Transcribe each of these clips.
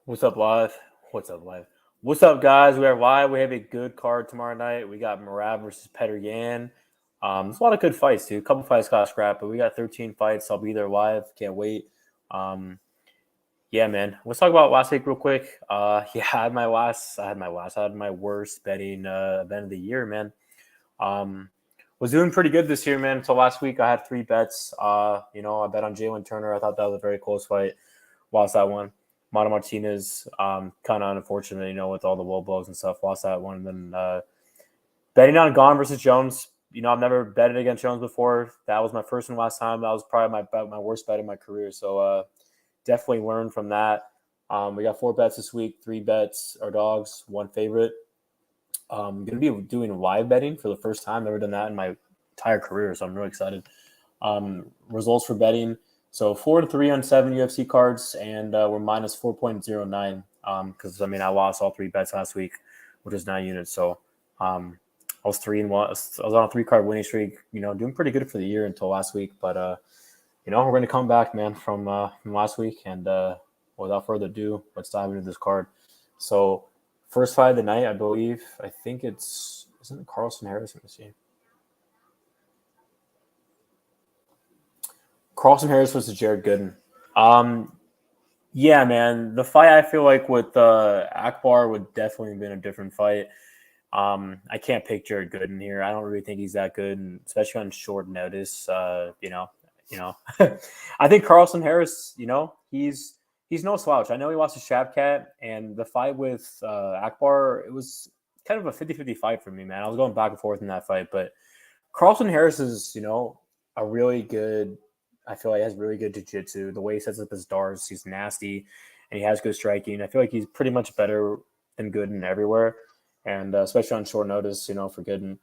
What's up, live? What's up, live? What's up, guys? We are live. We have a good card tomorrow night. We got Merab versus Petrino. There's a lot of good fights, dude. A couple fights got scrapped, but we got 13 fights. I'll be there live. Can't wait. Yeah, man. Let's talk about last week real quick. I had my worst betting event of the year, man. Was doing pretty good this year, man. Until last week, I had 3 bets. I bet on Jalen Turner. I thought that was a very close fight. Lost that one. Martinez, kind of unfortunate, with all the low blows and stuff. Lost that one. And then betting on Gone versus Jones. I've never betted against Jones before. That was my first and last time. That was probably my worst bet in my career. So definitely learned from that. We got 4 bets this week. 3 bets are dogs, 1 favorite. I'm going to be doing live betting for the first time. Never done that in my entire career, so I'm really excited. Results for betting. So 4-3 on 7 UFC cards, and we're minus 4.09 because, I lost all 3 bets last week, which is 9 units. So I was 3-1. I was on a 3-card winning streak, doing pretty good for the year until last week. But, we're going to come back, man, from last week. And without further ado, let's dive into this card. So first fight of the night, I believe. I think isn't it Carlson Harris? Let me see. Carlson Harris versus Jared Gooden. Yeah, man. The fight, I feel like with Akbar would definitely have been a different fight. I can't pick Jared Gooden here. I don't really think he's that good, and especially on short notice. I think Carlson Harris, he's no slouch. I know he lost to Shavkat, and the fight with Akbar, it was kind of a 50-50 fight for me, man. I was going back and forth in that fight, but Carlson Harris is, a really good. I feel like he has really good jiu-jitsu. The way he sets up his darts, he's nasty, and he has good striking. I feel like he's pretty much better than Gooden everywhere, and especially on short notice, for Gooden.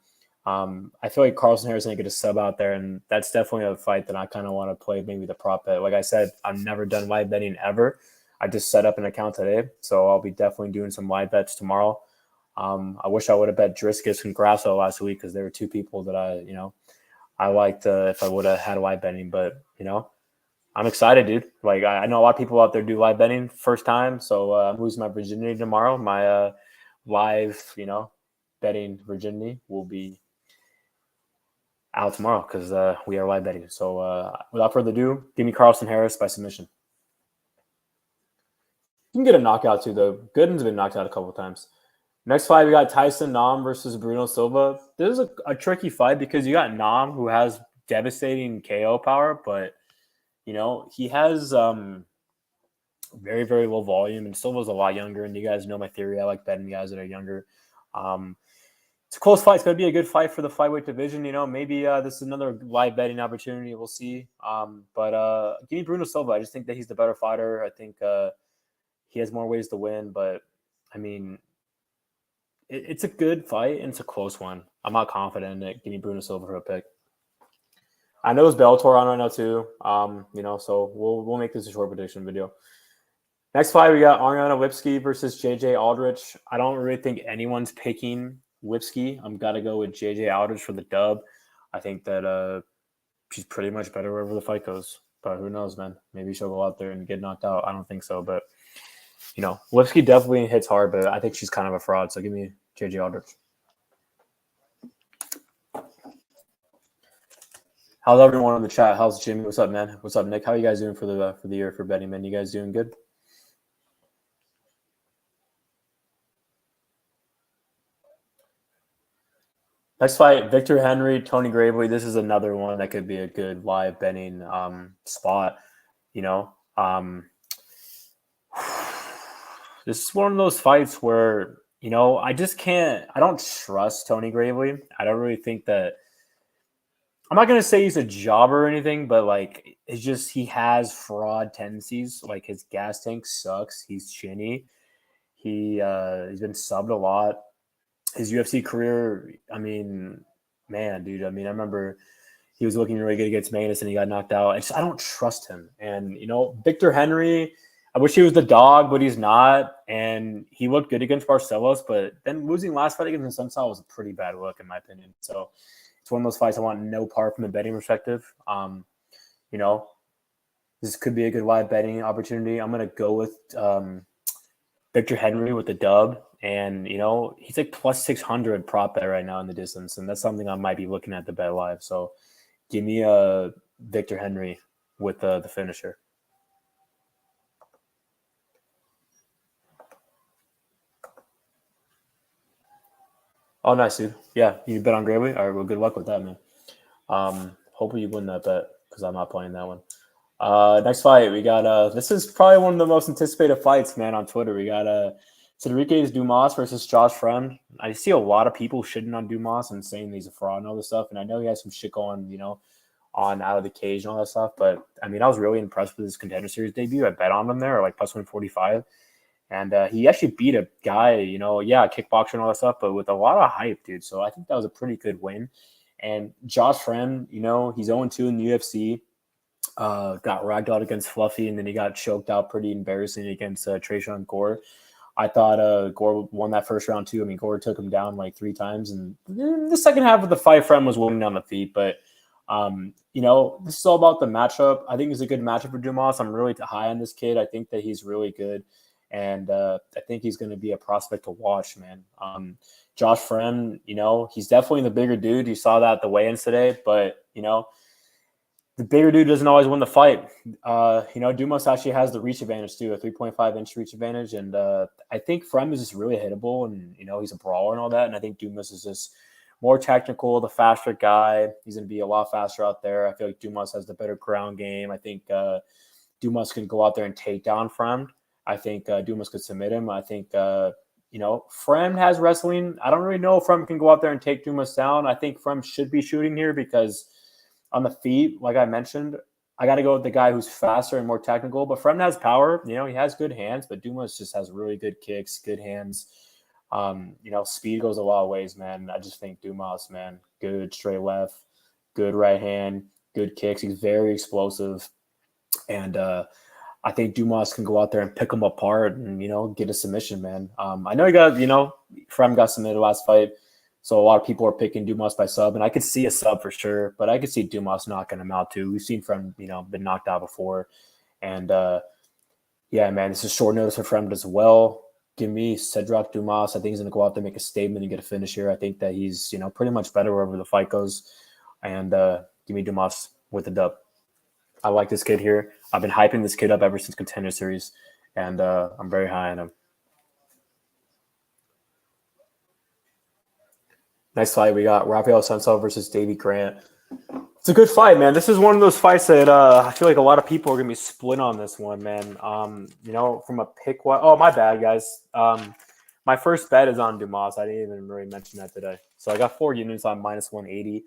I feel like Carlson Harris ain't going to sub out there, and that's definitely a fight that I kind of want to play maybe the prop bet. Like I said, I've never done live betting ever. I just set up an account today, so I'll be definitely doing some live bets tomorrow. I wish I would have bet Driscus and Grasso last week because there were 2 people that I liked if I would have had live betting, but I'm excited, dude. Like I know a lot of people out there do live betting first time, so I'm losing my virginity tomorrow. My live, betting virginity will be out tomorrow because we are live betting. So without further ado, give me Carlson Harris by submission. You can get a knockout too, though. Gooden's been knocked out a couple of times. Next fight, we got Tyson Nam versus Bruno Silva. This is a tricky fight because you got Nam, who has devastating KO power, but, he has very, very low volume, and Silva's a lot younger, and you guys know my theory. I like betting guys that are younger. It's a close fight. It's going to be a good fight for the flyweight division. Maybe this is another live betting opportunity. We'll see. But give me Bruno Silva. I just think that he's the better fighter. I think he has more ways to win, but, it's a good fight, and it's a close one. I'm not confident in it. Give me Bruno Silva for a pick. I know it's Bellator on right now too. So we'll make this a short prediction video. Next fight, we got Ariana Lipski versus JJ Aldrich. I don't really think anyone's picking Lipski. I'm gotta go with JJ Aldrich for the dub. I think that she's pretty much better wherever the fight goes. But who knows, man? Maybe she'll go out there and get knocked out. I don't think so, but Lipski definitely hits hard, but I think she's kind of a fraud. So give me JJ Aldrich. How's everyone in the chat? How's Jimmy? What's up, man? What's up, Nick? How are you guys doing for the year for betting, man? You guys doing good? Next fight, Victor Henry, Tony Gravely. This is another one that could be a good live betting spot. This is one of those fights where, I don't trust Tony Gravely. I don't really think that – I'm not going to say he's a jobber or anything, but, it's just he has fraud tendencies. Like, his gas tank sucks. He's chinny. He's been subbed a lot. His UFC career, man, dude. I remember he was looking really good against Manus and he got knocked out. I don't trust him. And, Victor Henry – I wish he was the dog, but he's not. And he looked good against Barcelos, but then losing last fight against Sansa was a pretty bad look, in my opinion. So it's one of those fights I want no part from a betting perspective. This could be a good live betting opportunity. I'm going to go with Victor Henry with the dub. And, he's like plus 600 prop bet right now in the distance. And that's something I might be looking at the bet live. So give me a Victor Henry with the finisher. Oh, nice, dude. Yeah, you bet on Gravely? All right, well, good luck with that, man. Hopefully you win that bet because I'm not playing that one. Next fight, we got this is probably one of the most anticipated fights, man, on Twitter. We got Cedric Dumas versus Josh Fremd. I see a lot of people shitting on Dumas and saying he's a fraud and all this stuff, and I know he has some shit going, on out of the cage and all that stuff. But I mean, I was really impressed with his Contender Series debut. I bet on him there, like plus 145. And he actually beat a guy, kickboxer and all that stuff, but with a lot of hype, dude. So I think that was a pretty good win. And Josh Fremd, he's 0-2 in the UFC. Got ragdolled against Fluffy, and then he got choked out pretty embarrassing against Trayshawn Gore. I thought Gore won that first round too. I mean, Gore took him down like 3 times, and the second half of the fight, Fremd was winning on the feet. But this is all about the matchup. I think it's a good matchup for Dumas. I'm really high on this kid. I think that he's really good. And I think he's going to be a prospect to watch, man. Josh Fremd, he's definitely the bigger dude. You saw that at the weigh-ins today. But, the bigger dude doesn't always win the fight. Dumas actually has the reach advantage, too, a 3.5-inch reach advantage. And I think Fremd is just really hittable. And, he's a brawler and all that. And I think Dumas is just more technical, the faster guy. He's going to be a lot faster out there. I feel like Dumas has the better ground game. I think Dumas can go out there and take down Fremd. I think Dumas could submit him. I think, Fremd has wrestling. I don't really know if Fremd can go out there and take Dumas down. I think Fremd should be shooting here because on the feet, like I mentioned, I got to go with the guy who's faster and more technical. But Fremd has power. He has good hands, but Dumas just has really good kicks, good hands. Speed goes a lot of ways, man. I just think Dumas, man, good straight left, good right hand, good kicks. He's very explosive. And, I think Dumas can go out there and pick him apart and, get a submission, man. I know Fremd got submitted last fight. So a lot of people are picking Dumas by sub, and I could see a sub for sure, but I could see Dumas knocking him out too. We've seen Fremd, been knocked out before. And, yeah, man, this is short notice for Fremd as well. Give me Cedric Dumas. I think he's going to go out there, make a statement, and get a finish here. I think that he's, pretty much better wherever the fight goes. And give me Dumas with the dub. I like this kid here. I've been hyping this kid up ever since Contender Series, and I'm very high on him. Next fight, we got Rafael Assuncao versus Davey Grant. It's a good fight, man. This is one of those fights that I feel like a lot of people are going to be split on this one, man. From a pick – oh, my bad, guys. My first bet is on Dumas. I didn't even really mention that today. So I got 4 units on minus 180.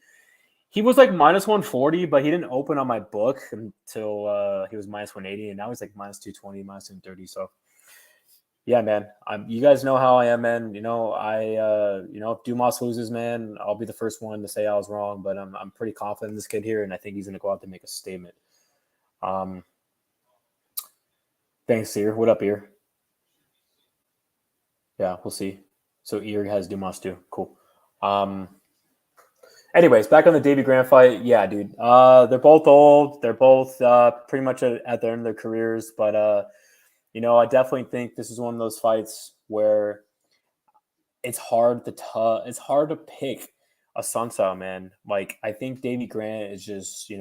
He was like minus 140, but he didn't open on my book until he was minus 180, and now he's like minus 220, minus 230. So, yeah, man, you guys know how I am, man. If Dumas loses, man, I'll be the first one to say I was wrong, but I'm pretty confident in this kid here, and I think he's gonna go out to make a statement. Thanks, Ear. What up, Ear? Yeah, we'll see. So Ear has Dumas too. Cool. Anyways, back on the Davey Grant fight. Yeah, dude. They're both old. They're both pretty much at the end of their careers. But, I definitely think this is one of those fights where it's hard to pick Assuncao, man. Like, I think Davey Grant is just,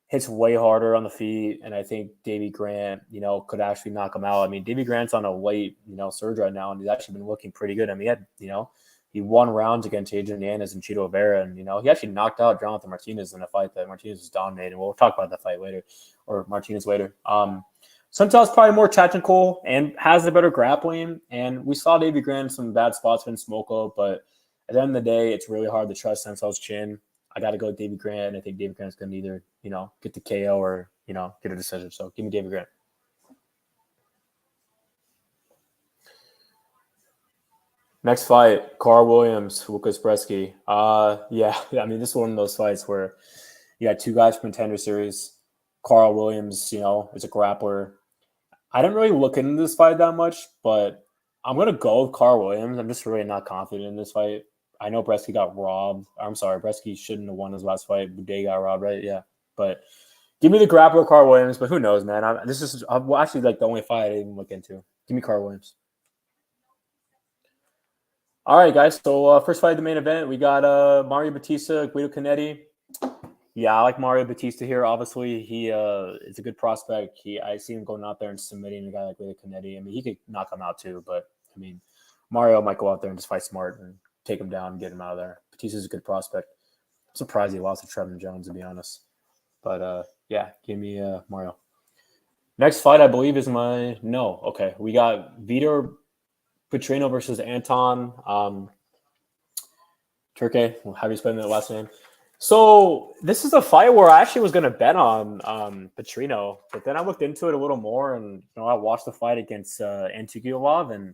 hits way harder on the feet. And I think Davey Grant, could actually knock him out. I mean, Davey Grant's on a late, surge right now, and he's actually been looking pretty good. I mean, he won rounds against Adrian Yanez and Chito Vera, and he actually knocked out Jonathan Martinez in a fight that Martinez was dominating. We'll talk about that fight later, or Martinez later. Assuncao's probably more technical and has the better grappling, and we saw Davey Grant in some bad spots in Smoko, but at the end of the day, it's really hard to trust Assuncao's chin. I got to go with Davey Grant, and I think Davey Grant's going to either get the KO or get a decision. So give me Davey Grant. Next fight, Carl Williams, Lucas Brezeski. Yeah, I mean, this is one of those fights where you got 2 guys from Contender Series. Carl Williams, is a grappler. I didn't really look into this fight that much, but I'm going to go with Carl Williams. I'm just really not confident in this fight. I know Brezeski got robbed. I'm sorry, Brezeski shouldn't have won his last fight. Boudet got robbed, right? Yeah. But give me the grappler, Carl Williams. But who knows, man? This is actually like the only fight I didn't even look into. Give me Carl Williams. All right, guys. So first fight of the main event, we got Mario Bautista, Guido Cannetti. Yeah, I like Mario Bautista here. Obviously, he is a good prospect. I see him going out there and submitting a guy like Guido Cannetti. I mean, he could knock him out too, but I mean, Mario might go out there and just fight smart and take him down and get him out of there. Batista's a good prospect. I'm surprised he lost to Trevin Jones, to be honest. But yeah, give me Mario. Next fight, I believe, is okay. We got Vitor Petrino versus Anton Turkalj. How do you spell that last name? So this is a fight where I actually was going to bet on Petrino, but then I looked into it a little more, and I watched the fight against Antigulov, and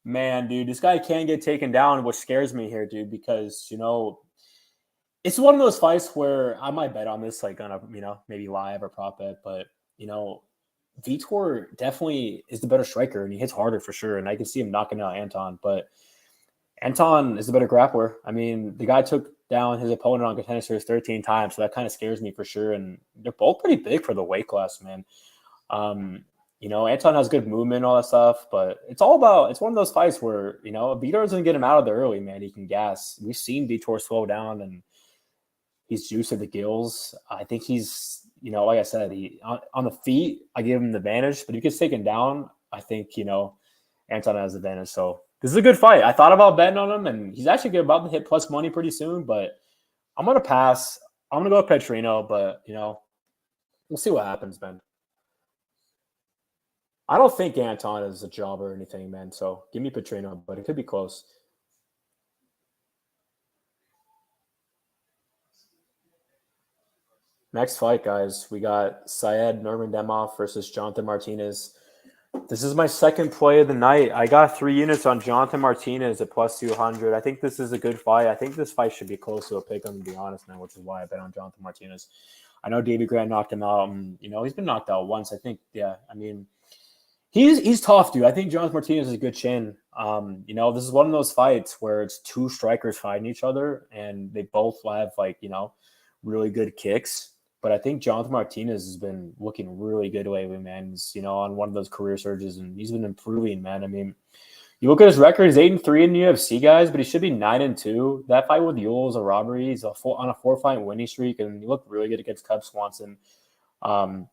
man, dude, this guy can get taken down, which scares me here, dude, because it's one of those fights where I might bet on this, like on a maybe live or prop bet, but Vitor definitely is the better striker, and he hits harder for sure, and I can see him knocking out Anton, but Anton is the better grappler. I mean, the guy took down his opponent on Contender Series 13 times, so that kind of scares me for sure. And they're both pretty big for the weight class, man. Anton has good movement and all that stuff, but it's one of those fights where, Vitor's going to get him out of there early, man. He can gas. We've seen Vitor slow down, and he's juiced at the gills. I think he's, like I said, he on the feet, I give him the advantage, but if he gets taken down, I think, Anton has the advantage. So this is a good fight. I thought about betting on him, and he's actually about to hit plus money pretty soon, but I'm going to pass. I'm going to go with Petrino, but, we'll see what happens, man. I don't think Anton is a job or anything, man, so give me Petrino, but it could be close. Next fight, guys, we got Said Nurmagomedov versus Jonathan Martinez. This is my second play of the night. I got 3 units on Jonathan Martinez at plus 200. I think this is a good fight. I think this fight should be close to a pick, I'm going to be honest, man, which is why I bet on Jonathan Martinez. I know David Grant knocked him out, and, he's been knocked out once. I think, yeah, I mean, he's tough, dude. I think Jonathan Martinez is a good chin. This is one of those fights where it's 2 strikers fighting each other, and they both have, really good kicks. But I think Jonathan Martinez has been looking really good lately, man. He's, on one of those career surges, and he's been improving, man. I mean, you look at his record, he's 8-3 in the UFC, guys, but he should be 9-2. That fight with Yule is a robbery. He's on a 4-fight winning streak, and he looked really good against Cub Swanson. The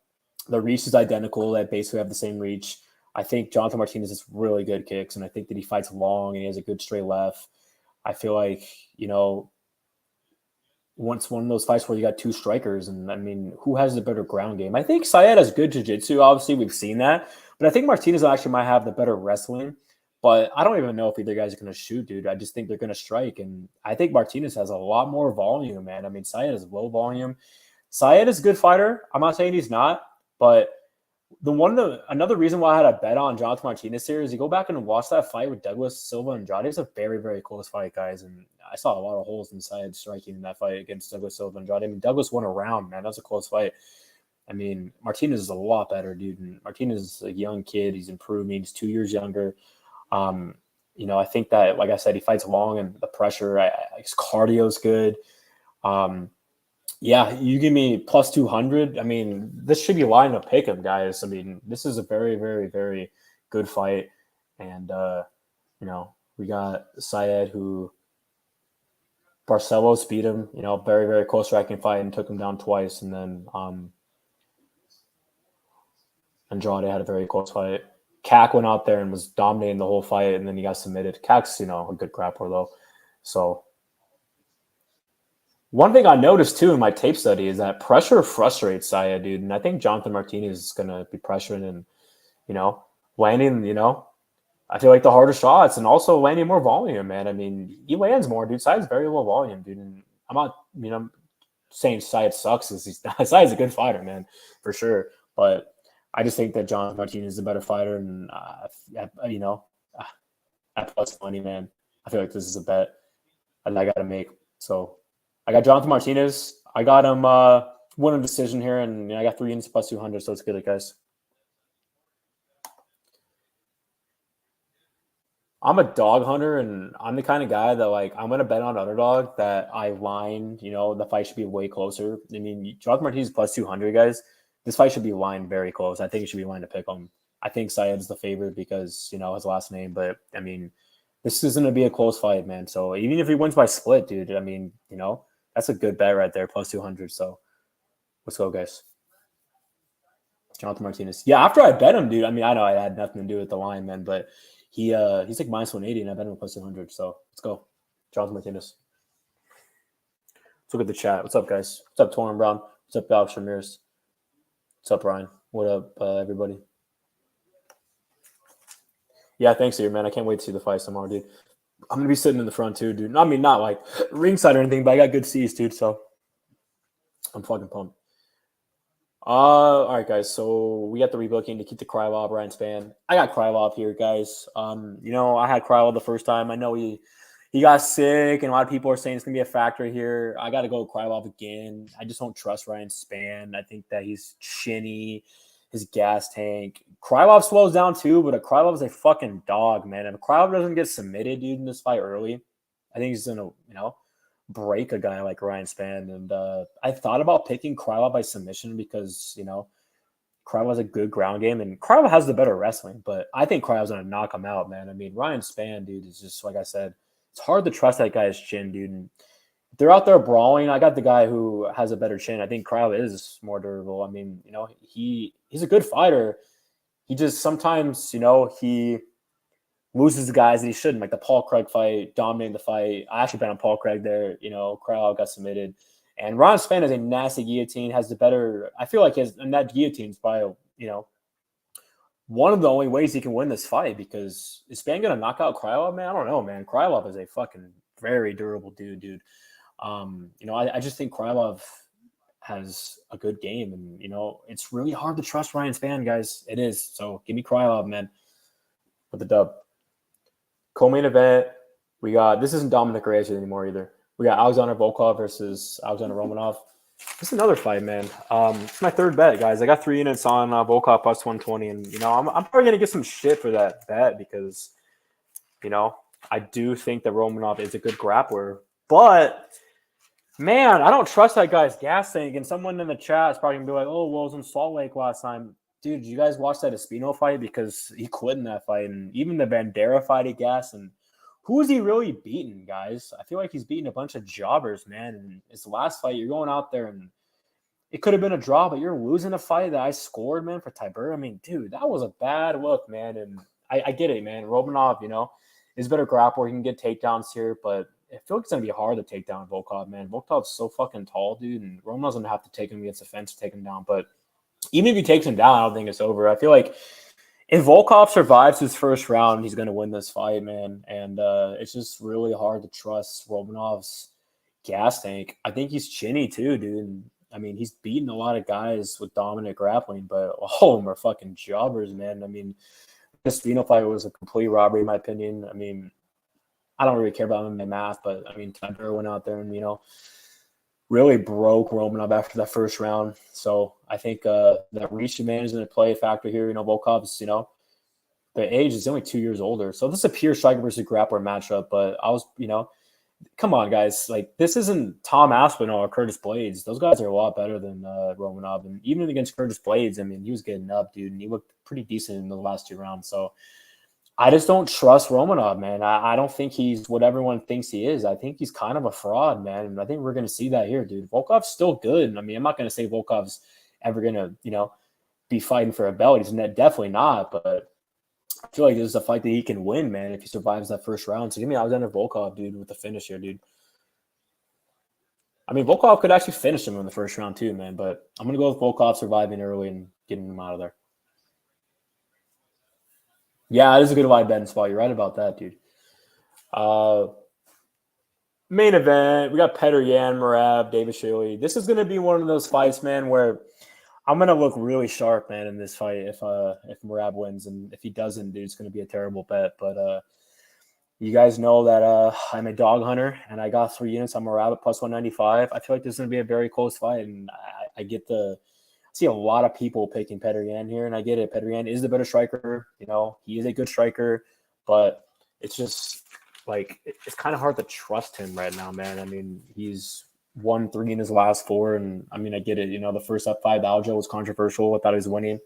reach is identical. They basically have the same reach. I think Jonathan Martinez has really good kicks, and I think that he fights long, and he has a good straight left. I feel like, once one of those fights where you got 2 strikers, and I mean, who has the better ground game? I think Said has good jiu-jitsu. Obviously, we've seen that, but I think Martinez actually might have the better wrestling. But I don't even know if either guys are going to shoot, dude. I just think they're going to strike, and I think Martinez has a lot more volume, man. I mean, Said is low volume. Said is a good fighter. I'm not saying he's not, but another reason why I had a bet on Jonathan Martinez here is you go back and watch that fight with Douglas Silva and Andrade. It's a very, very close fight, guys, and I saw a lot of holes inside striking in that fight against Douglas Silva and Andrade. I mean, Douglas won a round, man. That was a close fight. I mean, Martinez is a lot better, dude. And Martinez is a young kid. He's improving. He's 2 years younger. I think that, like I said, he fights long, and the pressure, his cardio is good. Yeah, you give me plus 200. I mean, this should be line up pick him, guys. I mean, this is a very, very, very good fight. And, we got Said, who Barcelos beat him, very, very close striking fight, and took him down twice. And then Andrade had a very close fight. Kak went out there and was dominating the whole fight, and then he got submitted. Kak's, a good grappler, though. So one thing I noticed, too, in my tape study is that pressure frustrates Said, dude. And I think Jonathan Martinez is going to be pressuring and, landing, I feel like the harder shots and also landing more volume, man. I mean, he lands more, dude. Said's very low volume, dude. And I'm not, saying Said sucks. Said's a good fighter, man, for sure. But I just think that Jonathan Martinez is a better fighter. And, at plus money, man, I feel like this is a bet that I got to make. So I got Jonathan Martinez. I got him win a decision here, and I got 3 units plus 200, so it's good, guys. I'm a dog hunter, and I'm the kind of guy that, I'm going to bet on underdog that I line, the fight should be way closer. I mean, Jonathan Martinez plus 200, guys. This fight should be lined very close. I think it should be lined to pick him. I think Said's the favorite because, his last name, but, I mean, This isn't going to be a close fight, man. So even if he wins by split, dude, I mean, that's a good bet right there, plus 200. So let's go, guys. Jonathan Martinez. Yeah, after I bet him, dude, I mean, I know I had nothing to do with the line, man, but he's like minus 180, and I bet him plus 200. So let's go. Jonathan Martinez. Let's look at the chat. What's up, guys? What's up, Torrin Brown? What's up, Alex Ramirez? What's up, Ryan? What up, everybody? Yeah, thanks, here, man. I can't wait to see the fight tomorrow, dude. I'm going to be sitting in the front, too, dude. I mean, not like ringside or anything, but I got good seats, dude, so I'm fucking pumped. All right, guys. So we got the rebooking to keep the Krylov, Ryan Spann. I got Krylov here, guys. I had Krylov the first time. I know he got sick, and a lot of people are saying it's gonna be a factor here. I got to go with Krylov again. I just don't trust Ryan Spann. I think that he's chinny, his gas tank. Krylov slows down too, but Krylov is a fucking dog, man. If Krylov doesn't get submitted, dude, in this fight early, I think he's gonna, break a guy like Ryan Spann. And I thought about picking Krylov by submission because, Krylov has a good ground game and Krylov has the better wrestling, but I think Krylov's going to knock him out, man. I mean, Ryan Spann, dude, is just, like I said, it's hard to trust that guy's chin, dude. And if they're out there brawling, I got the guy who has a better chin. I think Krylov is more durable. I mean, he's a good fighter. He just sometimes, he loses the guys that he shouldn't, like the Paul Craig fight, dominating the fight. I actually bet on Paul Craig there. Krylov got submitted. And Ryan Spann is a nasty guillotine, has the better – I feel like and that guillotine's probably, one of the only ways he can win this fight because is Spann going to knock out Krylov, man? I don't know, man. Krylov is a fucking very durable dude. I just think Krylov has a good game. And, it's really hard to trust Ryan Spann, guys. It is. So give me Krylov, man, with the dub. Co-main event, we got – this isn't Dominic Reyes anymore either. We got Alexander Volkov versus Alexander Romanov. This is another fight, man. It's my third bet, guys. I got 3 units on Volkov plus 120, and, I'm probably going to get some shit for that bet because, I do think that Romanov is a good grappler. But, man, I don't trust that guy's gas tank. And someone in the chat is probably going to be like, oh, well, it was in Salt Lake last time. Dude, did you guys watch that Espino fight? Because he quit in that fight. And even the Bandera fight he gassed. And who is he really beating, guys? I feel like he's beating a bunch of jobbers, man. And it's the last fight. You're going out there and it could have been a draw, but you're losing a fight that I scored, man, for Tiber. I mean, dude, that was a bad look, man. And I get it, man. Romanov, is a better grappler. He can get takedowns here, but I feel like it's going to be hard to take down Volkov, man. Volkov's so fucking tall, dude. And Romanov's going to have to take him against the fence to take him down. But even if he takes him down, I don't think it's over. I feel like if Volkov survives his first round, he's going to win this fight, man. And it's just really hard to trust Romanov's gas tank. I think he's chinny too, dude. And, I mean, he's beaten a lot of guys with dominant grappling, but all of them are fucking jobbers, man. I mean, this Vino fight was a complete robbery, in my opinion. I mean, I don't really care about MMA math, but, I mean, Tiber went out there and, really broke Romanov after that first round. So I think that reach advantage is going to play a factor here. Volkov's, the age is only 2 years older. So this is a pure striker versus grappler matchup. But I was, come on, guys. Like, this isn't Tom Aspinall or Curtis Blades. Those guys are a lot better than Romanov. And even against Curtis Blades, I mean, he was getting up, dude. And he looked pretty decent in the last 2 rounds. So I just don't trust Romanov, man. I don't think he's what everyone thinks he is. I think he's kind of a fraud, man. And I think we're going to see that here, dude. Volkov's still good. I mean, I'm not going to say Volkov's ever going to, be fighting for a belt. He's definitely not. But I feel like this is a fight that he can win, man, if he survives that first round. So give me Alexander Volkov, dude, with the finish here, dude. I mean, Volkov could actually finish him in the first round too, man. But I'm going to go with Volkov surviving early and getting him out of there. Yeah, it is a good wide betting spot. You're right about that, dude. Main event, we got Petr Yan, Merab, Dvalishvili. This is going to be one of those fights, man, where I'm going to look really sharp, man, in this fight if Merab wins. And if he doesn't, dude, it's going to be a terrible bet. But you guys know that I'm a dog hunter, and I got 3 units on Merab at plus 195. I feel like this is going to be a very close fight, and I see a lot of people picking Petr Yan here, and I get it. Petr Yan is the better striker. He is a good striker, but it's just like it's kind of hard to trust him right now, man. I mean, he's won 3 in his last 4, and I mean, I get it. The first up 5 Aljo was controversial. I thought he was winning.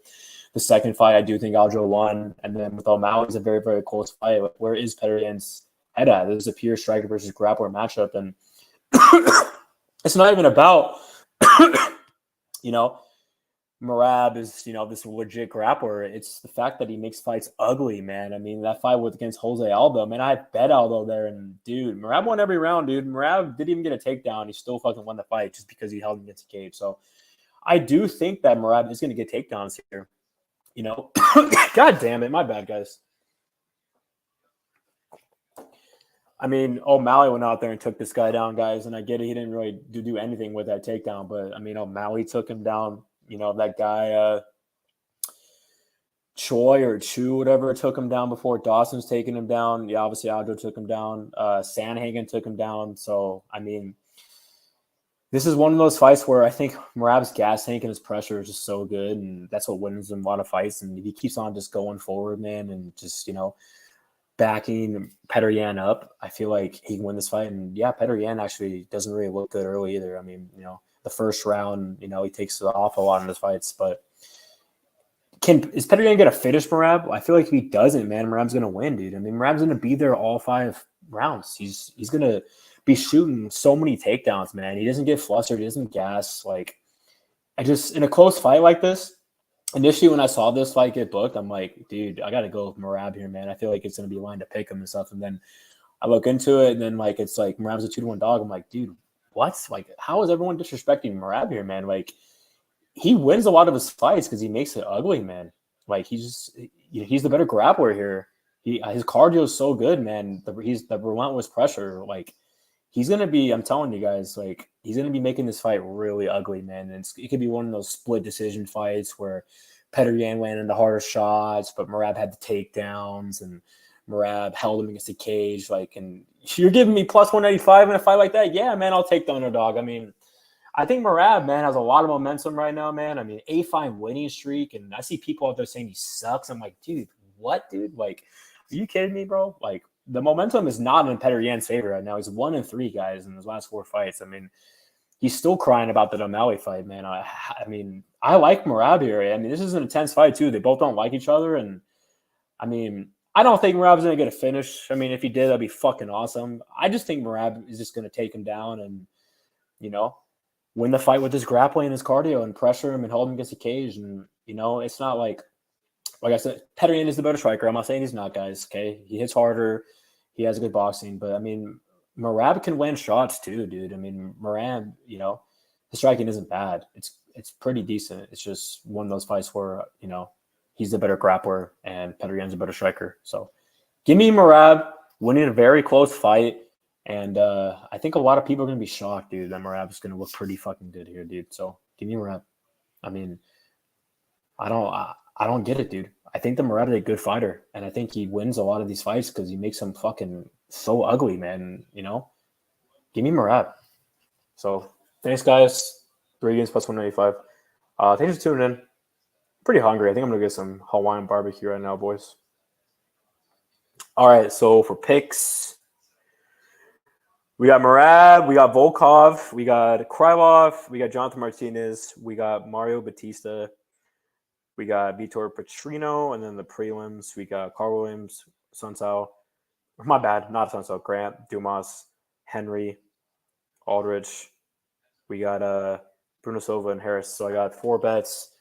the second fight, I do think Aljo won. And then with O'Malley, it's a very, very close fight. Where is Petr Yan's head at? This is a pure striker versus grappler matchup. And it's not even about, Merab is, this legit grappler. It's the fact that he makes fights ugly, man. I mean, that fight against Jose Aldo, man, I bet Aldo there. And, dude, Merab won every round, dude. Merab didn't even get a takedown. He still fucking won the fight just because he held him against the cage. So I do think that Merab is going to get takedowns here. God damn it. My bad, guys. I mean, O'Malley went out there and took this guy down, guys. And I get it. He didn't really do anything with that takedown. But, I mean, O'Malley took him down. That guy, Choi or Chu, whatever, took him down before. Dawson's taking him down. Yeah, obviously Aljo took him down. Sandhagen took him down. So, I mean, this is one of those fights where I think Merab's gas tank and his pressure is just so good, and that's what wins him a lot of fights. And if he keeps on just going forward, man, and just, backing Petr Yan up, I feel like he can win this fight. And, yeah, Petr Yan actually doesn't really look good early either. I mean, the first round, he takes it off a lot in his fights. But is Petr Yan going to finish Merab? I feel like if he doesn't, man, Merab's going to win, dude. I mean, Merab's going to be there all 5 rounds. He's going to be shooting so many takedowns, man. He doesn't get flustered. He doesn't gas. Like, in a close fight like this, initially when I saw this fight get booked, I'm like, dude, I got to go with Merab here, man. I feel like it's going to be a line to pick him and stuff. And then I look into it, and then, like, it's like Merab's a 2-1 dog. I'm like, dude, what? Like, how is everyone disrespecting Merab here, man? Like, he wins a lot of his fights because he makes it ugly, man. Like, he's the better grappler here. His cardio is so good, man. He's the relentless pressure. Like, he's going to be, I'm telling you guys, like, he's going to be making this fight really ugly, man. And it could be one of those split decision fights where Petr Yan landed the harder shots, but Merab had the takedowns, and Merab held him against the cage. Like, and you're giving me plus 185 in a fight like that? Yeah, man, I'll take the underdog. I mean, I think Merab, man, has a lot of momentum right now, man. I mean, 8-5 winning streak, and I see people out there saying he sucks. I'm like, dude, what, dude? Like, are you kidding me, bro? Like, the momentum is not in Petr Yan's favor right now. He's 1-3, guys, in his last 4 fights. I mean, he's still crying about the O'Malley fight, man. I mean, I like Merab here. I mean, this is an intense fight, too. They both don't like each other, and, I mean, I don't think Merab's going to get a finish. I mean, if he did, that'd be fucking awesome. I just think Merab is just going to take him down and, win the fight with his grappling and his cardio and pressure him and hold him against the cage. And, it's not like I said, Petr Yan is the better striker. I'm not saying he's not, guys, okay? He hits harder. He has good boxing. But, I mean, Merab can land shots too, dude. I mean, Merab, his striking isn't bad. It's pretty decent. It's just one of those fights where, he's the better grappler and Petr Yan's a better striker. So give me Merab winning a very close fight. And I think a lot of people are going to be shocked, dude, that Merab is going to look pretty fucking good here, dude. So give me Merab. I mean, I don't get it, dude. I think the Murad is a good fighter, and I think he wins a lot of these fights because he makes them fucking so ugly, man. Give me Murad. So thanks, guys. 3 games plus 195. Thanks for tuning in. Pretty hungry. I think I'm gonna get some Hawaiian barbecue right now, boys. All right. So for picks, we got Murad, we got Volkov, we got Krylov, we got Jonathan Martinez, we got Mario Bautista. We got Vitor Petrino, and then the prelims, we got Carl Williams, Assuncao. My bad, not Assuncao. Grant, Dumas, Henry, Aldrich. We got Bruno Silva and Harris. So I got 4 bets.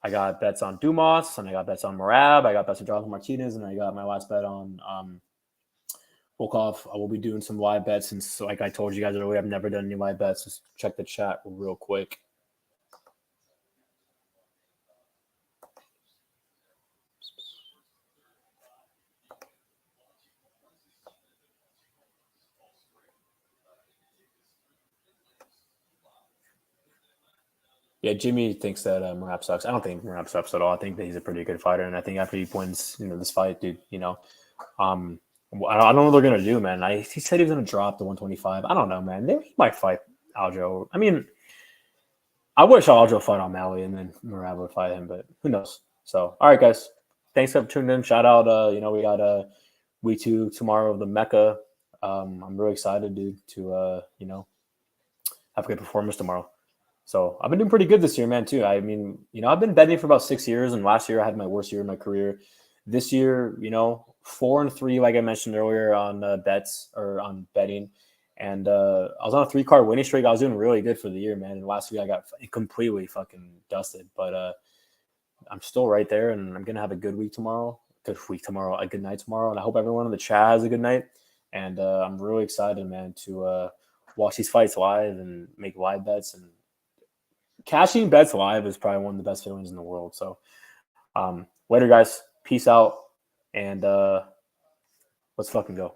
I got bets on Dumas, and I got bets on Merab. I got bets on Jonathan Martinez, and I got my last bet on Volkov. I will be doing some live bets. Since, like I told you guys earlier, I've never done any live bets. Just check the chat real quick. Yeah, Jimmy thinks that Merab sucks. I don't think Merab sucks at all. I think that he's a pretty good fighter, and I think after he wins, this fight, dude, I don't know what they're gonna do, man. He said he was gonna drop the 125. I don't know, man. He might fight Aljo. I mean, I wish Aljo would fight O'Malley and then Merab would fight him, but who knows? So, all right, guys, thanks for tuning in. Shout out, we got week 2 tomorrow of the Mecca. I'm really excited, dude, to have a good performance tomorrow. So I've been doing pretty good this year, man, too. I mean, I've been betting for about 6 years, and last year I had my worst year of my career. This year, 4-3, like I mentioned earlier, on bets or on betting. And I was on a 3-card winning streak. I was doing really good for the year, man. And last week I got completely fucking dusted. But I'm still right there, and I'm going to have a good week tomorrow. A good night tomorrow. And I hope everyone in the chat has a good night. And I'm really excited, man, to watch these fights live and make live bets. And cashing bets live is probably one of the best feelings in the world. So later, guys. Peace out. And let's fucking go.